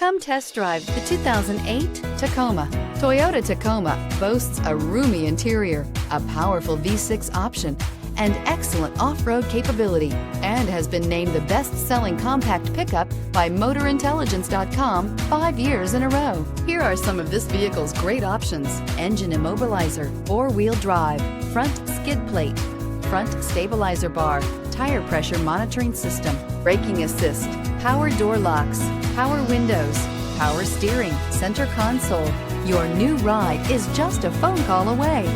Come test drive the 2008 Tacoma. Toyota Tacoma boasts a roomy interior, a powerful V6 option, and excellent off-road capability, and has been named the best-selling compact pickup by MotorIntelligence.com 5 years in a row. Here are some of this vehicle's great options: engine immobilizer, four-wheel drive, front skid plate, front stabilizer bar, tire pressure monitoring system, braking assist, power door locks, power windows, power steering, center console. Your new ride is just a phone call away.